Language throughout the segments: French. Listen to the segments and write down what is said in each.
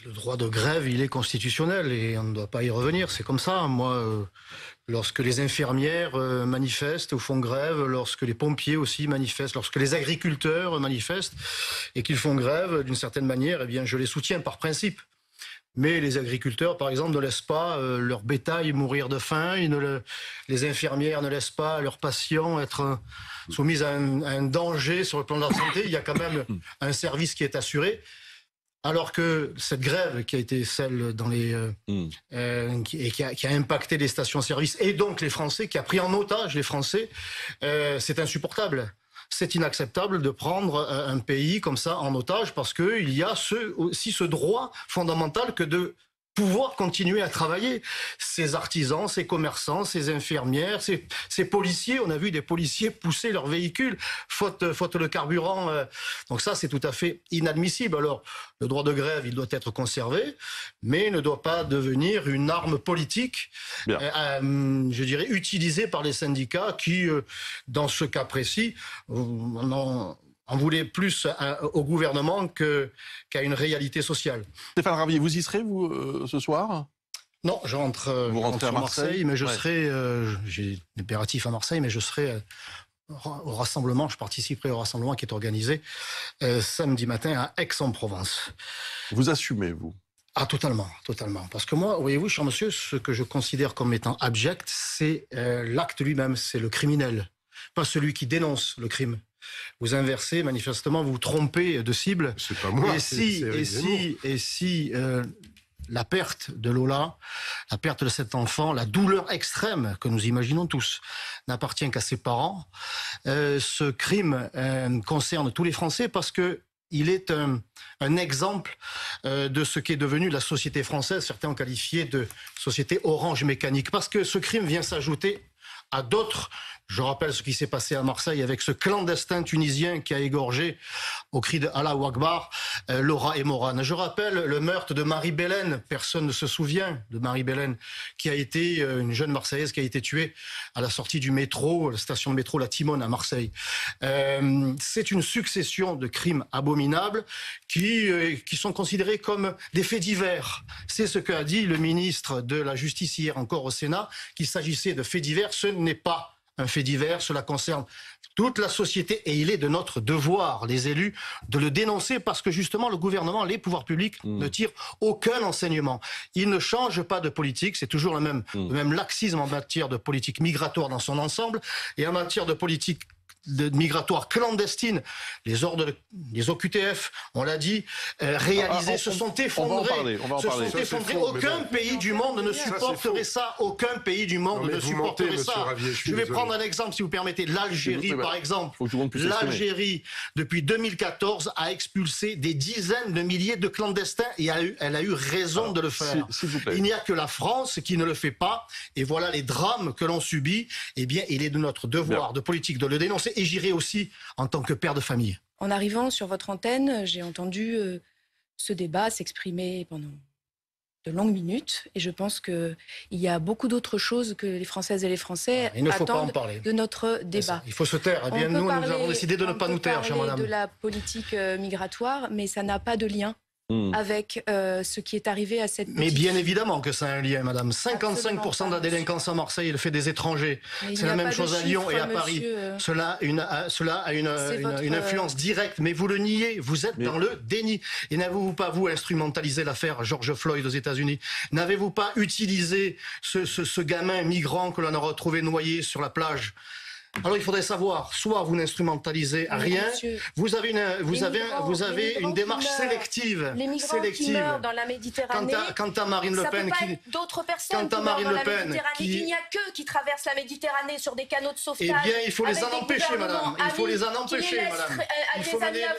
Le droit de grève, il est constitutionnel et on ne doit pas y revenir. C'est comme ça. Moi, lorsque les infirmières manifestent ou font grève, lorsque les pompiers aussi manifestent, lorsque les agriculteurs manifestent et qu'ils font grève, d'une certaine manière, eh bien, je les soutiens par principe. Mais les agriculteurs, par exemple, ne laissent pas leur bétail mourir de faim. Les infirmières ne laissent pas leurs patients être soumis à un danger sur le plan de la santé. Il y a quand même un service qui est assuré. Alors que cette grève qui a été celle dans les qui a impacté les stations-service et donc les Français, qui a pris en otage les Français, c'est insupportable. C'est inacceptable de prendre un pays comme ça en otage parce qu'il y a aussi ce droit fondamental que de pouvoir continuer à travailler. Ces artisans, ces commerçants, ces infirmières, ces policiers, on a vu des policiers pousser leurs véhicules faute de carburant. Donc ça, c'est tout à fait inadmissible. Alors, le droit de grève, il doit être conservé, mais ne doit pas devenir une arme politique, je dirais, utilisée par les syndicats qui, dans ce cas précis, on voulait plus au gouvernement qu'à une réalité sociale. Stéphane Ravier, vous y serez, vous, ce soir ? Non, je rentre, vous rentrez à Marseille, mais je serai, j'ai l'impératif à Marseille, mais je serai au rassemblement, je participerai au rassemblement qui est organisé samedi matin à Aix-en-Provence. Vous assumez, vous ? Ah, totalement, totalement. Parce que moi, voyez-vous, cher monsieur, ce que je considère comme étant abject, c'est l'acte lui-même, c'est le criminel, pas celui qui dénonce le crime. Vous inversez, manifestement, vous vous trompez de cible. C'est pas moi. Et si la perte de Lola, la perte de cet enfant, la douleur extrême que nous imaginons tous, n'appartient qu'à ses parents, ce crime concerne tous les Français parce que il est un exemple de ce qu'est devenue la société française. Certains ont qualifié de société orange mécanique parce que ce crime vient s'ajouter à d'autres. Je rappelle ce qui s'est passé à Marseille avec ce clandestin tunisien qui a égorgé au cri de Allahu Akbar Laura et Morane. Je rappelle le meurtre de Marie Bélène. Personne ne se souvient de Marie Bélène, qui a été une jeune Marseillaise qui a été tuée à la sortie du métro, la station de métro La Timone à Marseille. C'est une succession de crimes abominables qui sont considérés comme des faits divers. C'est ce qu'a dit le ministre de la Justice hier encore au Sénat, qu'il s'agissait de faits divers. Ce n'est pas un fait divers, cela concerne toute la société et il est de notre devoir, les élus, de le dénoncer parce que justement le gouvernement, les pouvoirs publics ne tirent aucun enseignement. Ils ne changent pas de politique, c'est toujours le même laxisme en matière de politique migratoire dans son ensemble et en matière de politique migratoire clandestine, les ordres, les OQTF, on l'a dit, réalisés, se sont effondrés. Aucun pays du monde ne supporterait ça. Aucun pays du monde ne supporterait ça. Je vais prendre un exemple, si vous permettez. L'Algérie, par exemple. L'Algérie, depuis 2014, a expulsé des dizaines de milliers de clandestins et elle a eu raison de le faire. Il n'y a que la France qui ne le fait pas. Et voilà les drames que l'on subit. Eh bien, il est de notre devoir de politique de le dénoncer. Et j'irai aussi en tant que père de famille. En arrivant sur votre antenne, j'ai entendu ce débat s'exprimer pendant de longues minutes. Et je pense qu'il y a beaucoup d'autres choses que les Françaises et les Français attendent de notre débat. Il faut se taire. Eh bien, nous avons décidé de ne pas nous taire, chère madame. On peut parler de la politique migratoire, mais ça n'a pas de lien avec ce qui est arrivé à cette petite... Mais bien évidemment que ça a un lien, madame. 55% de la délinquance à Marseille est le fait des étrangers. C'est la même chose à Lyon et à Paris. Cela a une influence directe, mais vous le niez. Vous êtes dans le déni. Et n'avez-vous pas, vous, instrumentalisé l'affaire George Floyd aux États-Unis? N'avez-vous pas utilisé ce gamin migrant que l'on a retrouvé noyé sur la plage? Alors il faudrait savoir, soit vous n'instrumentalisez rien, vous avez une démarche sélective. Les migrants qui meurent dans la Méditerranée, quant à Marine Le Pen, d'autres personnes qui meurent dans la Méditerranée, il n'y a qu'eux qui traversent la Méditerranée sur des canaux de sauvetage. Eh bien, il faut les en empêcher, madame. Il faut les en empêcher, madame.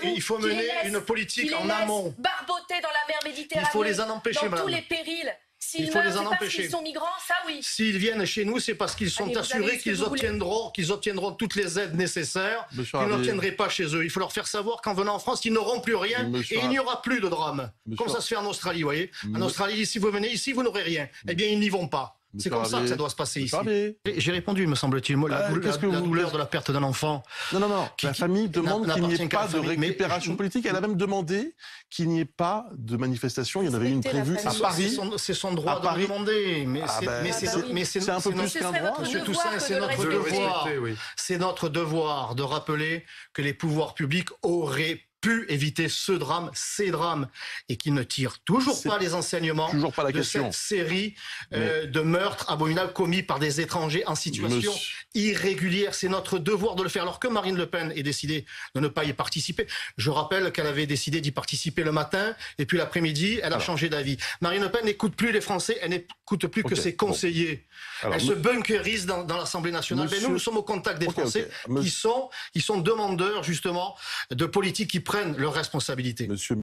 Il faut mener une politique en amont. Barboter dans la mer Méditerranée. Il faut les en empêcher, madame. Dans tous les périls. Il faut les en empêcher. Parce qu'ils sont migrants, ça oui. S'ils viennent chez nous, c'est parce qu'ils sont assurés qu'ils obtiendront toutes les aides nécessaires qu'ils n'obtiendraient pas chez eux. Il faut leur faire savoir qu'en venant en France, ils n'auront plus rien et il n'y aura plus de drame. Comme ça se fait en Australie, vous voyez. En Australie, si vous venez ici, vous n'aurez rien. Eh bien, ils n'y vont pas. C'est comme ça que ça doit se passer ici. Ravier. J'ai répondu, me semble-t-il. La douleur de la perte d'un enfant. Non. La famille demande qu'il n'y ait pas de récupération politique. Elle a même demandé qu'il n'y ait pas de manifestation. Il y en avait une prévue à Paris. C'est son droit de le demander. Mais c'est un peu plus qu'un droit. Monsieur Toussaint, c'est notre devoir. C'est notre devoir de rappeler que les pouvoirs publics auraient pu éviter ces drames, et qu'ils ne tirent toujours pas les enseignements de cette série de meurtres abominables commis par des étrangers en situation irrégulière. C'est notre devoir de le faire. Alors que Marine Le Pen ait décidé de ne pas y participer, je rappelle qu'elle avait décidé d'y participer le matin, et puis l'après-midi, elle a changé d'avis. Marine Le Pen n'écoute plus les Français, elle n'écoute plus que ses conseillers. Elle se bunkérise dans l'Assemblée nationale. Mais nous sommes au contact des Français qui sont demandeurs, justement, de politiques qui prennent leurs responsabilités.